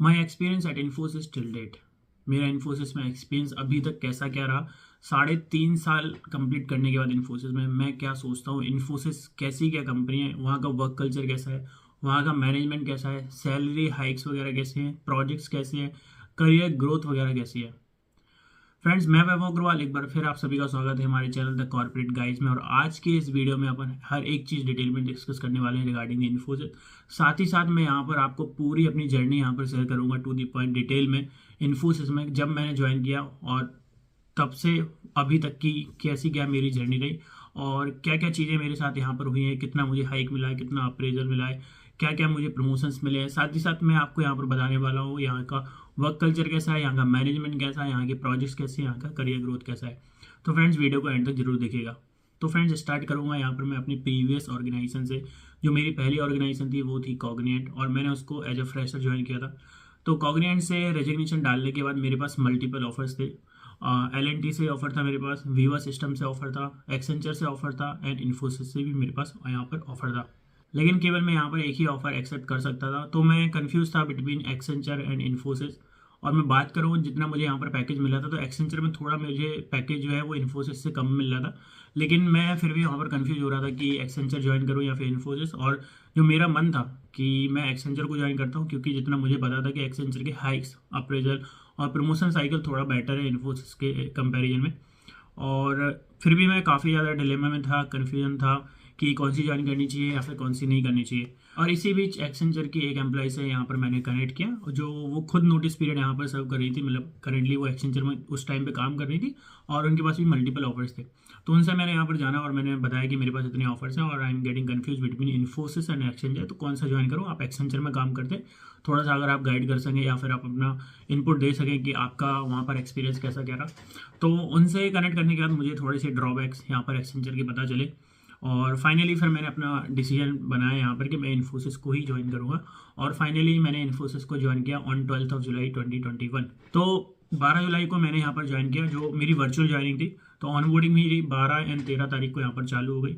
My experience at Infosys till date. मेरा इन्फोसिस में experience अभी तक कैसा क्या रहा। 3.5 साल कंप्लीट करने के बाद इन्फोसिस में मैं क्या सोचता हूँ, इन्फोसिस कैसी क्या कंपनी है, वहाँ का वर्क कल्चर कैसा है, वहाँ का मैनेजमेंट कैसा है, सैलरी हाइक्स वगैरह कैसे हैं, प्रोजेक्ट्स कैसे हैं, करियर ग्रोथ वगैरह कैसी है। फ्रेंड्स, मैं वैभव अग्रवाल एक बार फिर आप सभी का स्वागत है हमारे चैनल द कॉर्पोरेट गाइज में। और आज के इस वीडियो में अपन हर एक चीज़ डिटेल में डिस्कस करने वाले हैं रिगार्डिंग इन्फोसिस। साथ ही साथ मैं यहाँ पर आपको पूरी अपनी जर्नी यहाँ पर शेयर करूँगा टू दी पॉइंट डिटेल में। इन्फोसिस में जब मैंने ज्वाइन किया और तब से अभी तक की कैसी क्या मेरी जर्नी रही और क्या क्या चीज़ें मेरे साथ यहाँ पर हुई हैं, कितना मुझे हाइक मिला है, कितना अप्रेजल मिला है, क्या क्या मुझे प्रमोशंस मिले हैं। साथ ही साथ मैं आपको यहाँ पर बताने वाला हूँ यहाँ का वर्क कल्चर कैसा है, यहाँ का मैनेजमेंट कैसा है, यहाँ के प्रोजेक्ट्स कैसे हैं, यहाँ का करियर ग्रोथ कैसा है। तो फ्रेंड्स, वीडियो को एंड तक जरूर देखिएगा। तो फ्रेंड्स, स्टार्ट करूँगा यहाँ पर मैं अपनी प्रीवियस ऑर्गेनाइजेशन से। जो मेरी पहली ऑर्गेनाइजेशन थी वो थी कॉग्निएंट और मैंने उसको एज अ फ्रेशर ज्वाइन किया था। तो कॉग्निएंट से रेजिग्नेशन डालने के बाद मेरे पास मल्टीपल ऑफर्स थे। LNT से ऑफर था मेरे पास, वीवा सिस्टम से ऑफर था, एक्सेंचर से ऑफर था एंड इन्फोसिस से भी मेरे पास यहाँ पर ऑफर था। लेकिन केवल मैं यहाँ पर एक ही ऑफर एक्सेप्ट कर सकता था। तो मैं कंफ्यूज था बिटवीन एक्सेंचर एंड इन्फोसिस। और मैं बात करूँ जितना मुझे यहाँ पर पैकेज मिला था, तो एक्सेंचर में थोड़ा मुझे पैकेज जो है वो इन्फोसिस से कम मिल रहा था। लेकिन मैं फिर भी वहाँ पर कंफ्यूज हो रहा था कि एक्सेंचर ज्वाइन करूँ या फिर इन्फोसिस। और जो मेरा मन था कि मैं एक्सेंचर को ज्वाइन करता हूँ, क्योंकि जितना मुझे पता था कि एक्सेंचर के हाइक्स, अप्रेजल और प्रमोशन साइकिल थोड़ा बेटर है इन्फोसिस के कंपैरिजन में। और फिर भी मैं काफ़ी ज़्यादा डिलेमा में था, कन्फ्यूजन था कि कौन सी ज्वाइन करनी चाहिए या फिर कौन सी नहीं करनी चाहिए। और इसी बीच एक्सेंचर की एक एम्प्लॉय से यहाँ पर मैंने कनेक्ट किया, जो वो खुद नोटिस पीरियड यहाँ पर सर्व कर रही थी। मतलब करेंटली वो एक्सेंचर में उस टाइम पे काम कर रही थी और उनके पास भी मल्टीपल ऑफर्स थे। तो उनसे मैंने यहाँ पर जाना और मैंने बताया कि मेरे पास इतने ऑफर्स हैं और I am getting confuse between Infosys and Accenture, तो कौन सा ज्वाइन करूँ। आप एक्सेंचर में काम करते, थोड़ा सा अगर आप गाइड कर सकें या फिर आप अपना इनपुट दे सकें कि आपका वहाँ पर एक्सपीरियंस कैसा क्या रहा। तो उनसे कनेक्ट करने के बाद मुझे थोड़े से ड्रॉबैक्स यहाँ पर एक्सेंचर के पता चले और फाइनली फिर मैंने अपना डिसीजन बनाया यहाँ पर कि मैं इन्फोसिस को ही ज्वाइन करूँगा। और फाइनली मैंने इन्फोसिस को ज्वाइन किया ऑन 12 जुलाई 2021। तो 12 जुलाई को मैंने यहाँ पर ज्वाइन किया, जो मेरी वर्चुअल ज्वाइनिंग थी। तो ऑनबोर्डिंग मेरी 12 एंड 13 तारीख को यहाँ पर चालू हो गई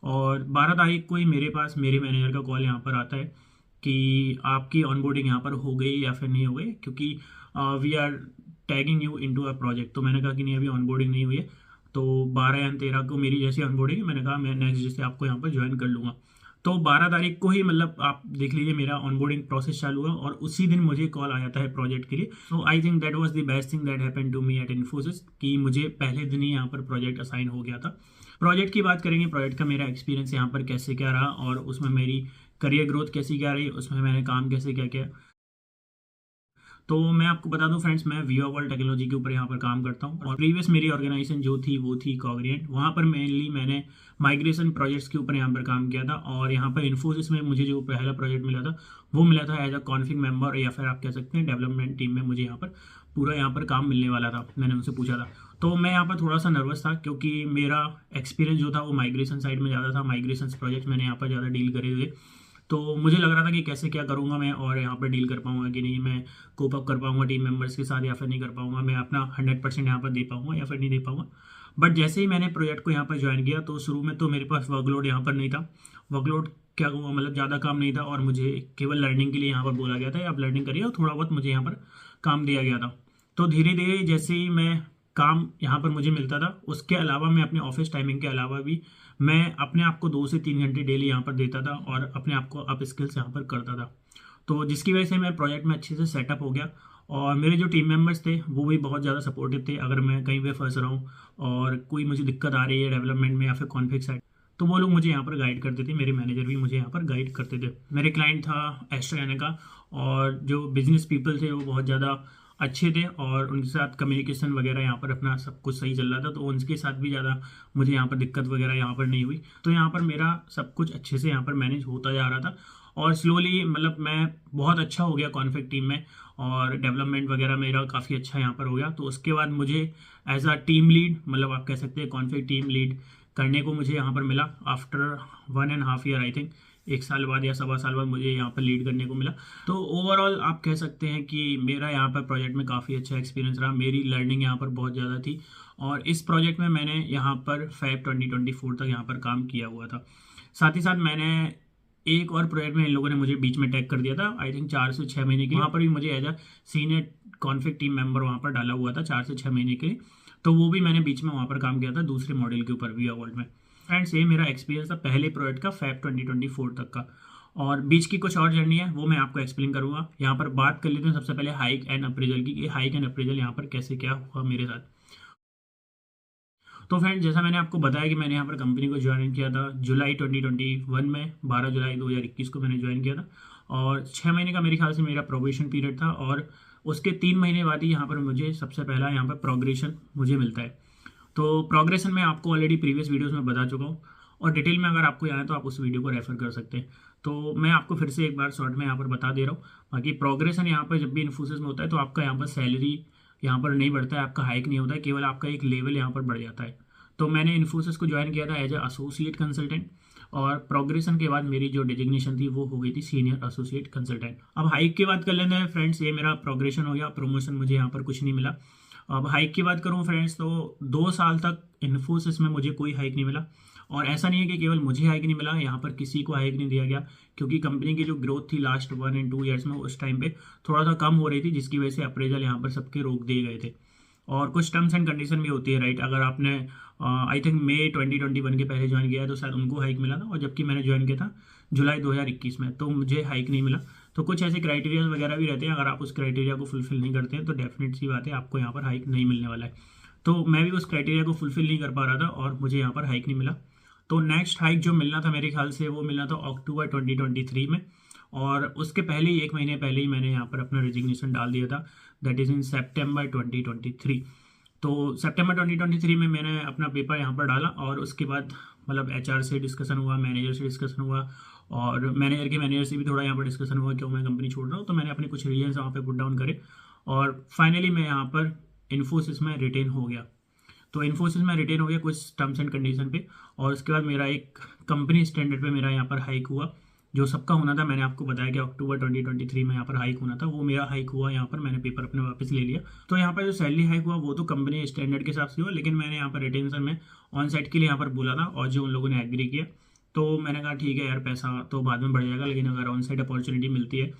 और 12 तारीख को ही मेरे पास मेरे मैनेजर का कॉल यहाँ पर आता है कि आपकी ऑनबोर्डिंग यहाँ पर हो गई या फिर नहीं हो गई, क्योंकि we are tagging you into a project. तो मैंने कहा कि नहीं, अभी ऑनबोर्डिंग नहीं हुई है। तो 12 या 13 को मेरी जैसी ऑनबोर्डिंग है, मैंने कहा मैं नेक्स्ट डे से आपको यहाँ पर ज्वाइन कर लूँगा। तो 12 तारीख को ही मतलब आप देख लीजिए मेरा ऑनबोर्डिंग प्रोसेस चालू हुआ और उसी दिन मुझे कॉल आ जाता है प्रोजेक्ट के लिए। So I think that was the best thing that happened to me at Infosys, कि मुझे पहले दिन ही यहाँ पर प्रोजेक्ट असाइन हो गया था। प्रोजेक्ट की बात करेंगे, प्रोजेक्ट का मेरा एक्सपीरियंस यहाँ पर कैसे क्या रहा और उसमें मेरी करियर ग्रोथ कैसी क्या रही, उसमें मैंने काम कैसे क्या किया। तो मैं आपको बता दूं फ्रेंड्स, मैं वीवा वर्ल्ड टेक्नोलॉजी के ऊपर यहाँ पर काम करता हूँ और प्रीवियस मेरी ऑर्गेनाइजेशन जो थी वो थी कॉग्निएंट। वहाँ पर मेनली मैंने माइग्रेशन प्रोजेक्ट्स के ऊपर यहाँ पर काम किया था। और यहाँ पर इन्फोसिस में मुझे जो पहला प्रोजेक्ट मिला था वो मिला था एज अ कॉन्फिग मेंबर, या फिर आप कह सकते हैं डेवलपमेंट टीम में मुझे यहाँ पर पूरा यहाँ पर काम मिलने वाला था। मैंने उनसे पूछा था, तो मैं यहाँ पर थोड़ा सा नर्वस था, क्योंकि मेरा एक्सपीरियंस जो था वो माइग्रेशन साइड में ज़्यादा था। माइग्रेशन प्रोजेक्ट मैंने यहाँ पर ज़्यादा डील करे हुए। तो मुझे लग रहा था कि कैसे क्या करूँगा मैं और यहाँ पर डील कर पाऊँगा कि नहीं, मैं कोप अप कर पाऊँगा टीम मेंबर्स के साथ या फिर नहीं कर पाऊँगा, मैं अपना 100% यहाँ पर दे पाऊँगा या फिर नहीं दे पाऊँगा। बट जैसे ही मैंने प्रोजेक्ट को यहाँ पर ज्वाइन किया, तो शुरू में तो मेरे पास वर्कलोड यहाँ पर नहीं था। वर्कलोड क्या कहूँगा, मतलब ज़्यादा काम नहीं था और मुझे केवल लर्निंग के लिए यहाँ पर बोला गया था, आप लर्निंग करिए, और थोड़ा बहुत मुझे यहाँ पर काम दिया गया था। तो धीरे धीरे जैसे ही मैं काम यहाँ पर मुझे मिलता था, उसके अलावा मैं अपने ऑफिस टाइमिंग के अलावा भी मैं अपने आप को 2 से 3 घंटे डेली यहाँ पर देता था और अपने आप को अप स्किल्स यहाँ पर करता था। तो जिसकी वजह से मैं प्रोजेक्ट में अच्छे से सेटअप हो गया और मेरे जो टीम मेंबर्स थे वो भी बहुत ज़्यादा सपोर्टिव थे। अगर मैं कहीं पे फंस रहा हूँ और कोई मुझे दिक्कत आ रही है डेवलपमेंट में या फिर कॉन्फिग साइड, तो वो लोग मुझे यहाँ पर गाइड करते थे। मेरे मैनेजर भी मुझे यहाँ पर गाइड करते थे। मेरे क्लाइंट था एस्ट्राजेनेका और जो बिजनेस पीपल थे वो बहुत ज़्यादा अच्छे थे और उनके साथ कम्युनिकेशन वगैरह यहाँ पर अपना सब कुछ सही चल रहा था। तो उनके साथ भी ज़्यादा मुझे यहाँ पर दिक्कत वगैरह यहाँ पर नहीं हुई। तो यहाँ पर मेरा सब कुछ अच्छे से यहाँ पर मैनेज होता जा रहा था और स्लोली मतलब मैं बहुत अच्छा हो गया कॉन्फिग टीम में और डेवलपमेंट वगैरह मेरा काफ़ी अच्छा यहाँ पर हो गया। तो उसके बाद मुझे एज अ टीम लीड, मतलब आप कह सकते हैं कॉन्फिग टीम लीड करने को मुझे यहाँ पर मिला आफ्टर 1.5 ईयर आई थिंक। 1 साल बाद या 1.25 साल बाद मुझे यहाँ पर लीड करने को मिला। तो ओवरऑल आप कह सकते हैं कि मेरा यहाँ पर प्रोजेक्ट में काफ़ी अच्छा एक्सपीरियंस रहा। मेरी लर्निंग यहाँ पर बहुत ज़्यादा थी और इस प्रोजेक्ट में मैंने यहाँ पर Feb 2024 तक यहाँ पर काम किया हुआ था। साथ ही साथ मैंने एक और प्रोजेक्ट में इन लोगों ने मुझे बीच में टैग कर दिया था, आई थिंक 4 से 6 महीने के लिए। वहाँ पर भी मुझे as a senior conflict team member वहाँ पर डाला हुआ था 4 से 6 महीने के लिए। तो वो भी मैंने बीच में वहाँ पर काम किया था दूसरे मॉडल के ऊपर वी वर्ल्ड में। फ्रेंड्स ये मेरा एक्सपीरियंस था पहले प्रोजेक्ट का Feb 2024 तक का। और बीच की कुछ और जर्नी है वो मैं आपको एक्सप्लेन करूंगा। यहाँ पर बात कर लेते हैं सबसे पहले हाइक एंड अप्रेजल की, कि हाइक एंड अप्रेजल यहाँ पर कैसे क्या हुआ मेरे साथ। तो फ्रेंड जैसा मैंने आपको बताया कि मैंने यहाँ पर कंपनी को ज्वाइन किया था जुलाई 2021 में, 12 जुलाई 2021 को मैंने ज्वाइन किया था। और 6 महीने का मेरे ख्याल से मेरा प्रोबेशन पीरियड था, और उसके 3 महीने बाद ही यहाँ पर मुझे सबसे पहला यहाँ पर प्रोग्रेशन मुझे मिलता है। तो प्रोग्रेशन में आपको ऑलरेडी प्रीवियस वीडियोस में बता चुका हूँ, और डिटेल में अगर आपको याद है तो आप उस वीडियो को रेफर कर सकते हैं। तो मैं आपको फिर से एक बार शॉर्ट में यहाँ पर बता दे रहा हूँ। बाकी प्रोग्रेशन यहाँ पर जब भी इन्फोसिस में होता है तो आपका यहाँ पर सैलरी यहाँ पर नहीं बढ़ता है, आपका हाइक नहीं होता है, केवल आपका एक लेवल यहाँ पर बढ़ जाता है। तो मैंने इन्फोसिस को ज्वाइन किया था एज ए एसोसिएट कंसल्टेंट, और प्रोग्रेशन के बाद मेरी जो डिजिग्नेशन थी वो हो गई थी सीनियर एसोसिएट कंसल्टेंट। अब हाइक की बात कर लेते हैं फ्रेंड्स, ये मेरा प्रोग्रेशन हो गया, प्रमोशन मुझे यहाँ पर कुछ नहीं मिला। अब हाइक की बात करूँ फ्रेंड्स तो 2 साल तक इन्फोसिस में मुझे कोई हाइक नहीं मिला। और ऐसा नहीं है कि केवल मुझे हाइक नहीं मिला, यहाँ पर किसी को हाइक नहीं दिया गया, क्योंकि कंपनी की जो ग्रोथ थी लास्ट 1 and 2 ईयर्स में उस टाइम पे थोड़ा सा कम हो रही थी, जिसकी वजह से अप्रेजल यहाँ पर सबके रोक दिए गए थे। और कुछ टर्म्स एंड कंडीशन भी होती है राइट, अगर आपने आई थिंक मई 2021 के पहले ज्वाइन किया है तो शायद उनको हाइक मिला था, और जबकि मैंने ज्वाइन किया था जुलाई 2021 में, तो मुझे हाइक नहीं मिला। तो कुछ ऐसे क्राइटेरिया वगैरह भी रहते हैं, अगर आप उस क्राइटेरिया को फुलफिल नहीं करते हैं तो डेफिनेट सी बात है आपको यहाँ पर हाइक नहीं मिलने वाला है। तो मैं भी उस क्राइटेरिया को फुलफिल नहीं कर पा रहा था और मुझे यहाँ पर हाइक नहीं मिला। तो नेक्स्ट हाइक जो मिलना था मेरे ख्याल से वो मिलना था अक्टूबर 2023 में, और उसके पहले ही 1 महीने पहले ही मैंने यहाँ पर अपना रेजिग्नेशन डाल दिया था, दैट इज़ इन सेप्टेम्बर 2023। तो सितंबर 2023 में मैंने अपना पेपर यहाँ पर डाला, और उसके बाद मतलब एचआर से डिस्कशन हुआ, मैनेजर से डिस्कशन हुआ, और मैनेजर के मैनेजर से भी थोड़ा यहाँ पर डिस्कशन हुआ क्यों मैं कंपनी छोड़ रहा हूँ। तो मैंने अपने कुछ रीजन्स वहाँ पे पुट डाउन करे, और फाइनली मैं यहाँ पर इन्फोसिस में रिटेन हो गया। तो इन्फोसिस में रिटेन हो गया कुछ टर्म्स एंड कंडीशन पे, और उसके बाद मेरा एक कंपनी स्टैंडर्ड पे मेरा यहाँ पर हाइक हुआ, जो सबका होना था। मैंने आपको बताया कि अक्टूबर 2023 में यहाँ पर हाइक होना था, वो मेरा हाइक हुआ। यहाँ पर मैंने पेपर अपने वापस ले लिया। तो यहाँ पर जो सैलरी हाइक हुआ वो तो कंपनी स्टैंडर्ड के हिसाब से हुआ, लेकिन मैंने यहाँ पर रिटेंशन में ऑन साइट के लिए यहाँ पर बोला था, और जो उन लोगों ने एग्री किया। तो मैंने कहा ठीक है यार, पैसा तो बाद में बढ़ जाएगा, लेकिन अगर ऑन साइट अपॉर्चुनिटी मिलती है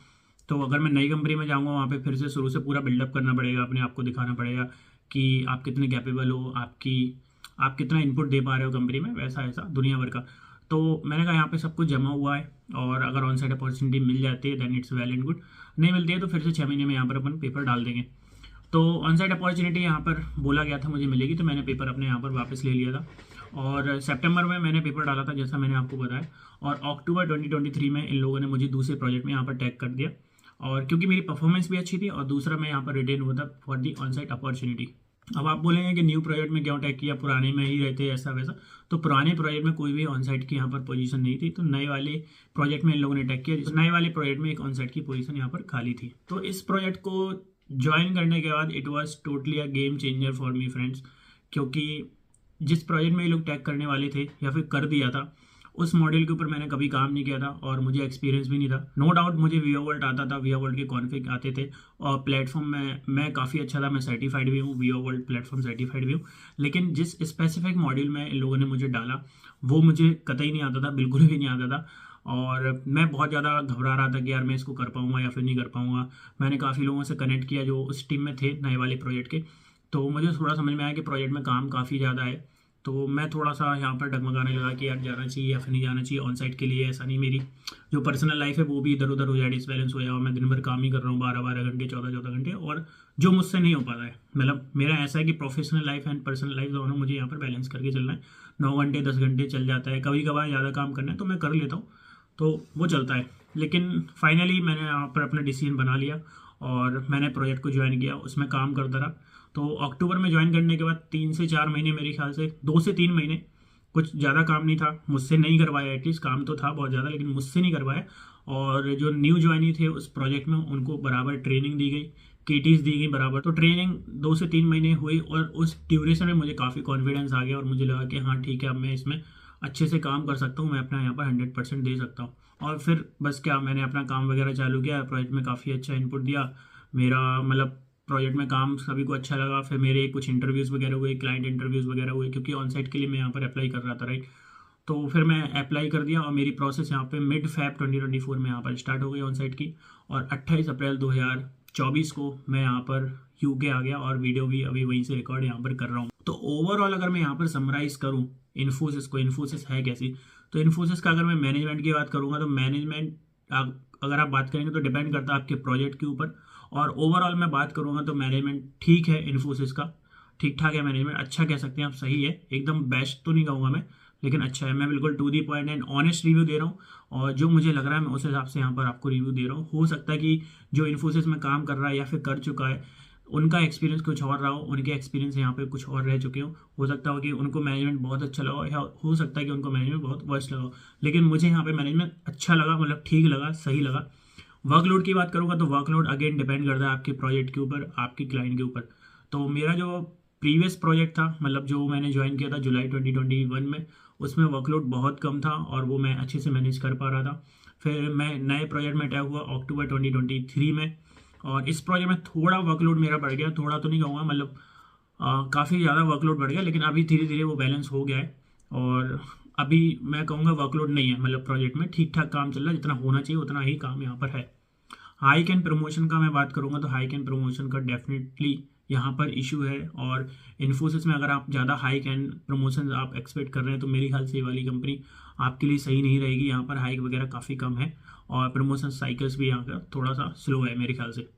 तो अगर मैं नई कंपनी में जाऊँगा वहाँ पर फिर से शुरू से पूरा बिल्डअप करना पड़ेगा, अपने आप को दिखाना पड़ेगा कि आप कितने कैपेबल हो, आप कितना इनपुट दे पा रहे हो कंपनी में, वैसा ऐसा दुनिया भर का। तो मैंने कहा यहाँ पे सब कुछ जमा हुआ है, और अगर ऑन साइड अपॉर्चुनिटी मिल जाती है then it's well and good, नहीं मिलती है तो फिर से 6 महीने में यहाँ पर अपन पेपर डाल देंगे। तो ऑन साइड अपॉर्चुनिटी यहाँ पर बोला गया था मुझे मिलेगी, तो मैंने पेपर अपने यहाँ पर वापस ले लिया था, और सितंबर में मैंने पेपर डाला था जैसा मैंने आपको बताया। और अक्टूबर 2023 में इन लोगों ने मुझे दूसरे प्रोजेक्ट में यहाँ पर टैग कर दिया, और क्योंकि मेरी परफॉर्मेंस भी अच्छी थी, और दूसरा मैं यहाँ पर रिटेन हुआ था for the on side opportunity. अब आप बोलेंगे कि न्यू प्रोजेक्ट में क्यों टैग किया, पुराने में ही रहते ऐसा वैसा। तो पुराने प्रोजेक्ट में कोई भी ऑन साइट की यहाँ पर पोजीशन नहीं थी, तो नए वाले प्रोजेक्ट में इन लोगों ने टैग किया, तो नए वाले प्रोजेक्ट में एक ऑन साइट की पोजीशन यहाँ पर खाली थी। तो इस प्रोजेक्ट को ज्वाइन करने के बाद it was totally a game changer for me friends, क्योंकि जिस प्रोजेक्ट में ये लोग टैग करने वाले थे या फिर कर दिया था, उस मॉडल के ऊपर मैंने कभी काम नहीं किया था, और मुझे एक्सपीरियंस भी नहीं था। नो डाउट मुझे वी वर्ल्ड आता था, वी वर्ल्ड के कॉन्फ़िग आते थे, और प्लेटफॉर्म में मैं काफ़ी अच्छा था, मैं सर्टिफाइड भी हूँ, वी वर्ल्ड प्लेटफॉर्म सर्टिफाइड भी हूँ। लेकिन जिस स्पेसिफिक मॉड्यूल में इन लोगों ने मुझे डाला वो मुझे कतई नहीं आता था, बिल्कुल भी नहीं आता था, और मैं बहुत ज़्यादा घबरा रहा था कि यार मैं इसको कर पाऊँगा या फिर नहीं कर पाऊँगा। मैंने काफ़ी लोगों से कनेक्ट किया जो उस टीम में थे नए वाले प्रोजेक्ट के, तो मुझे थोड़ा समझ में आया कि प्रोजेक्ट में काम काफ़ी ज़्यादा है। तो मैं थोड़ा सा यहाँ पर डगमगाने लगा कि यार जाना चाहिए या फिर नहीं जाना चाहिए ऑन साइट के लिए। ऐसा नहीं, मेरी जो पर्सनल लाइफ है वो भी इधर उधर हो जाए, डिसबैलेंस हो जाए, और मैं दिन भर काम ही कर रहा हूँ 12-12 घंटे, 14-14 घंटे, और जो मुझसे नहीं हो पाता है। मतलब मेरा ऐसा है कि professional life and personal life दोनों मुझे यहाँ पर बैलेंस करके चलना है। 9 घंटे 10 घंटे चल जाता है, कभी कभार ज़्यादा काम करना है तो मैं कर लेता हूँ, तो वो चलता है। लेकिन फाइनली मैंने यहाँ पर अपना डिसीजन बना लिया, और मैंने प्रोजेक्ट को ज्वाइन किया, उसमें काम करता रहा। तो अक्टूबर में ज्वाइन करने के बाद 3 से 4 महीने, मेरे ख्याल से 2 से 3 महीने, कुछ ज़्यादा काम नहीं था, मुझसे नहीं करवाया। एटलीस्ट काम तो था बहुत ज़्यादा, लेकिन मुझसे नहीं करवाया। और जो न्यू ज्वाइनी थे उस प्रोजेक्ट में उनको बराबर ट्रेनिंग दी गई, केटीज दी गई बराबर। तो ट्रेनिंग 2 से 3 महीने हुई, और उस ड्यूरेशन में मुझे काफ़ी कॉन्फिडेंस आ गया, और मुझे लगा कि हाँ ठीक है, अब मैं इसमें अच्छे से काम कर सकता हूँ, मैं अपना यहाँ पर 100% दे सकता हूँ। और फिर बस क्या, मैंने अपना काम वगैरह चालू किया, प्रोजेक्ट में काफ़ी अच्छा इनपुट दिया। मेरा मतलब प्रोजेक्ट में काम सभी को अच्छा लगा। फिर मेरे कुछ इंटरव्यूज़ वगैरह हुए, क्लाइंट इंटरव्यूज़ वगैरह हुए, क्योंकि ऑन साइट के लिए मैं यहाँ पर अप्लाई कर रहा था राइट। तो फिर मैं अप्लाई कर दिया और मेरी प्रोसेस यहाँ पे मिड फैब 2024 में यहाँ पर स्टार्ट हो गई ऑन साइट की, और 28 अप्रैल 2024 को मैं यहाँ पर यूके आ गया और वीडियो भी अभी वहीं से रिकॉर्ड यहाँ पर कर रहा हूँ। तो ओवरऑल अगर मैं यहाँ पर समराइज करूँ इन्फोसिस को, इन्फोसिस है कैसी, तो इन्फोसिस का अगर मैं मैनेजमेंट की बात करूँगा तो मैनेजमेंट अगर आप बात करेंगे तो डिपेंड करता है आपके प्रोजेक्ट के ऊपर, और ओवरऑल मैं बात करूँगा तो मैनेजमेंट ठीक है इन्फोसिस का, ठीक ठाक है मैनेजमेंट, अच्छा कह सकते हैं आप, सही है, एकदम बेस्ट तो नहीं कहूँगा मैं, लेकिन अच्छा है। मैं बिल्कुल to the point and honest review दे रहा हूँ, और जो मुझे लग रहा है मैं उस हिसाब से यहाँ पर आपको रिव्यू दे रहा हूँ। हो सकता है कि जो इन्फोसिस में काम कर रहा है या फिर कर चुका है उनका एक्सपीरियंस कुछ और रहा हो, उनके एक्सपीरियंस यहाँ पे कुछ और रह चुके हो सकता हो कि उनको मैनेजमेंट बहुत अच्छा लगा या हो सकता है कि उनको मैनेजमेंट बहुत वर्स्ट लगा हो, लेकिन मुझे यहाँ पे मैनेजमेंट अच्छा लगा, मतलब ठीक लगा, सही लगा। वर्कलोड की बात करूँगा तो वर्कलोड अगेन डिपेंड करता है आपके प्रोजेक्ट के ऊपर, आपके क्लाइंट के ऊपर। तो मेरा जो प्रीवियस प्रोजेक्ट था, मतलब जो मैंने ज्वाइन किया था जुलाई 2021 में, उसमें वर्कलोड बहुत कम था और वो मैं अच्छे से मैनेज कर पा रहा था। फिर मैं नए प्रोजेक्ट में टैग हुआ अक्टूबर 2023 में, और इस प्रोजेक्ट में थोड़ा वर्कलोड मेरा बढ़ गया, थोड़ा तो नहीं कहूँगा, मतलब काफ़ी ज़्यादा वर्कलोड बढ़ गया, लेकिन अभी धीरे धीरे वो बैलेंस हो गया है। और अभी मैं कहूँगा वर्कलोड नहीं है, मतलब प्रोजेक्ट में ठीक ठाक काम चल रहा है, जितना होना चाहिए उतना ही काम यहाँ पर है। हाइक एंड प्रमोशन का मैं बात करूँगा तो हाइक एंड प्रमोशन का डेफिनेटली यहाँ पर इशू है, और इन्फोसिस में अगर आप ज़्यादा हाइक एंड प्रमोशन आप एक्सपेक्ट कर रहे हैं तो मेरे ख्याल से ये वाली कंपनी आपके लिए सही नहीं रहेगी। यहाँ पर हाइक वगैरह काफ़ी कम है और प्रमोशन साइकिल्स भी यहाँ का थोड़ा सा स्लो है मेरे ख्याल से।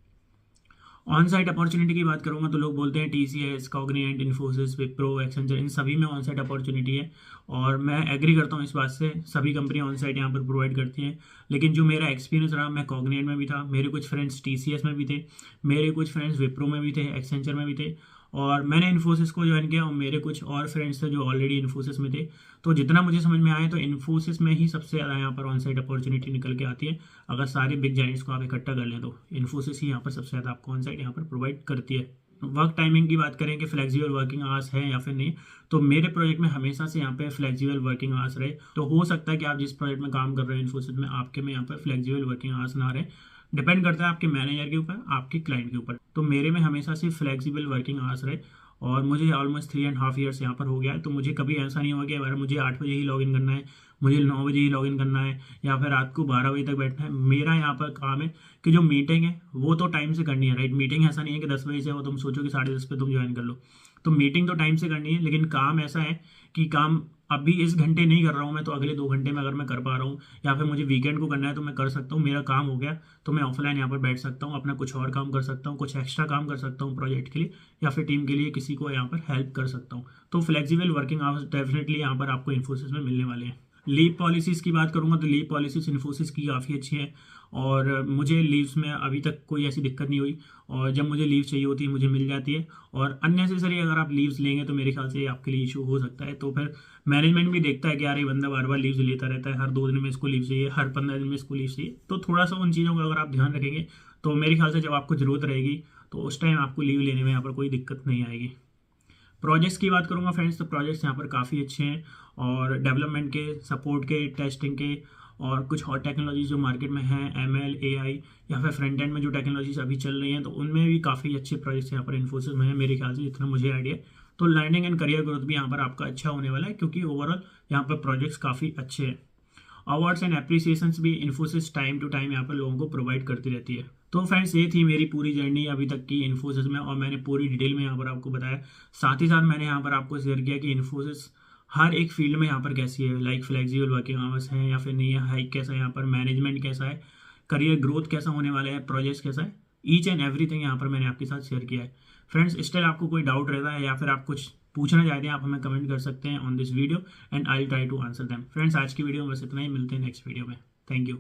ऑन साइट अपॉर्चुनिटी की बात करूँगा तो लोग बोलते हैं TCS, Cognizant, Infosys, Wipro, Accenture, इन सभी में ऑन साइट अपॉर्चुनिटी है, और मैं एग्री करता हूँ इस बात से, सभी कंपनियां ऑन साइट यहाँ पर प्रोवाइड करती हैं। लेकिन जो मेरा एक्सपीरियंस रहा, मैं कॉग्निजेंट में भी था, मेरे कुछ फ्रेंड्स TCS में भी थे, मेरे कुछ फ्रेंड्स विप्रो में भी थे, एक्सेंचर में भी थे, और मैंने इन्फोसिस को ज्वाइन किया, और मेरे कुछ और फ्रेंड्स थे जो ऑलरेडी इन्फोसिस में थे। तो जितना मुझे समझ में आया तो इन्फोसिस में ही सबसे ज़्यादा यहाँ पर ऑन साइट अपॉर्चुनिटी निकल के आती है। अगर सारे बिग जाइंट्स को आप इकट्ठा कर लें तो इन्फोसिस ही यहाँ पर सबसे ज़्यादा आपको ऑन साइट यहाँ पर प्रोवाइड करती है। वर्क टाइमिंग की बात करें कि फ्लेक्सिबल वर्किंग आवर्स है या फिर नहीं, तो मेरे प्रोजेक्ट में हमेशा से यहाँ पे फ्लेक्सिबल वर्किंग आवर्स रहे। तो हो सकता है कि आप जिस प्रोजेक्ट में काम कर रहे हैं इन्फोसिस में, आपके में यहाँ पर फ्लेक्सिबल वर्किंग आवर्स ना रहे, डिपेंड करता है आपके मैनेजर के ऊपर, आपके क्लाइंट के ऊपर। तो मेरे में हमेशा से फ्लेक्सिबल वर्किंग आवर्स रहे, और मुझे ऑलमोस्ट 3.5 ईयर्स यहाँ पर हो गया है। तो मुझे कभी ऐसा नहीं हुआ कि अगर मुझे 8 बजे ही लॉगिन करना है, मुझे 9 बजे ही लॉगिन करना है, या फिर रात को 12 बजे तक बैठना है। मेरा यहाँ पर काम है कि जो मीटिंग है वो तो टाइम से करनी है, राइट। मीटिंग ऐसा नहीं है कि 10 बजे से हो तुम सोचो कि 10:30 पे तुम ज्वाइन कर लो, तो मीटिंग तो टाइम से करनी है। लेकिन काम ऐसा है कि काम अभी इस घंटे नहीं कर रहा हूँ मैं, तो अगले 2 घंटे में अगर मैं कर पा रहा हूँ, या फिर मुझे वीकेंड को करना है तो मैं कर सकता हूँ, मेरा काम हो गया तो मैं ऑफलाइन यहाँ पर बैठ सकता हूँ, अपना कुछ और काम कर सकता हूँ, कुछ एक्स्ट्रा काम कर सकता हूँ प्रोजेक्ट के लिए, या फिर टीम के लिए किसी को यहाँ पर हेल्प कर सकता हूँ। तो फ्लेक्सिबल वर्किंग आवर्स डेफिनेटली यहाँ पर आपको इन्फोसिस में मिलने वाले हैं। लीव पॉलिसीज़ की बात करूँगा तो लीव पॉलिसीज़ इन्फोसिस की काफ़ी अच्छी है, और मुझे लीव्स में अभी तक कोई ऐसी दिक्कत नहीं हुई, और जब मुझे लीव चाहिए होती है मुझे मिल जाती है। और अननेसेसरी अगर आप लीव्स लेंगे तो मेरे ख्याल से आपके लिए इशू हो सकता है। तो फिर मैनेजमेंट भी देखता है कि यार ये बंदा बार बार लीव्स लेता रहता है, हर 2 दिन में इसको लीव चाहिए, हर 15 दिन में इसको लीव चाहिए। तो थोड़ा सा उन चीज़ों का अगर आप ध्यान रखेंगे तो मेरे ख्याल से जब आपको ज़रूरत रहेगी तो उस टाइम आपको लीव लेने में यहाँ पर कोई दिक्कत नहीं आएगी। प्रोजेक्ट्स की बात करूँगा फ्रेंड्स, तो प्रोजेक्ट्स यहाँ पर काफ़ी अच्छे हैं, और डेवलपमेंट के, सपोर्ट के, टेस्टिंग के, और कुछ और टेक्नोलॉजीज जो मार्केट में हैं, ML, AI, या फिर फ्रंट एंड में जो टेक्नोलॉजीज अभी चल रही हैं, तो उनमें भी काफ़ी अच्छे प्रोजेक्ट्स यहाँ पर इन्फोसिस में है मेरे ख्याल से, जितना मुझे आइडिया। तो लर्निंग एंड करियर ग्रोथ भी यहाँ पर आपका अच्छा होने वाला है, क्योंकि ओवरऑल यहाँ पर प्रोजेक्ट्स काफ़ी अच्छे हैं। अवार्ड्स एंड एप्रिसिएशंस भी इन्फोसिस टाइम टू टाइम यहाँ पर लोगों को प्रोवाइड करती रहती है। तो फ्रेंड्स ये थी मेरी पूरी जर्नी अभी तक की इन्फोसिस में, और मैंने पूरी डिटेल में यहाँ पर आपको बताया। साथ ही साथ मैंने यहाँ पर आपको शेयर किया कि इन्फोसिस हर एक फील्ड में यहाँ पर कैसी है, लाइक फ्लेक्सिबल वर्किंग आवर्स हैं या फिर नहीं है, हाइक कैसा है यहाँ पर, मैनेजमेंट कैसा है, करियर ग्रोथ कैसा होने वाला है, प्रोजेक्ट्स कैसा है, ईच एंड एवरीथिंग यहाँ पर मैंने आपके साथ शेयर किया है। फ्रेंड्स स्टिल आपको कोई डाउट रहता है या फिर आप कुछ पूछना चाहते हैं, आप हमें कमेंट कर सकते हैं on this video, and I will try to answer them. Friends आज की वीडियो में बस इतना ही, मिलते हैं नेक्स्ट वीडियो में। Thank you.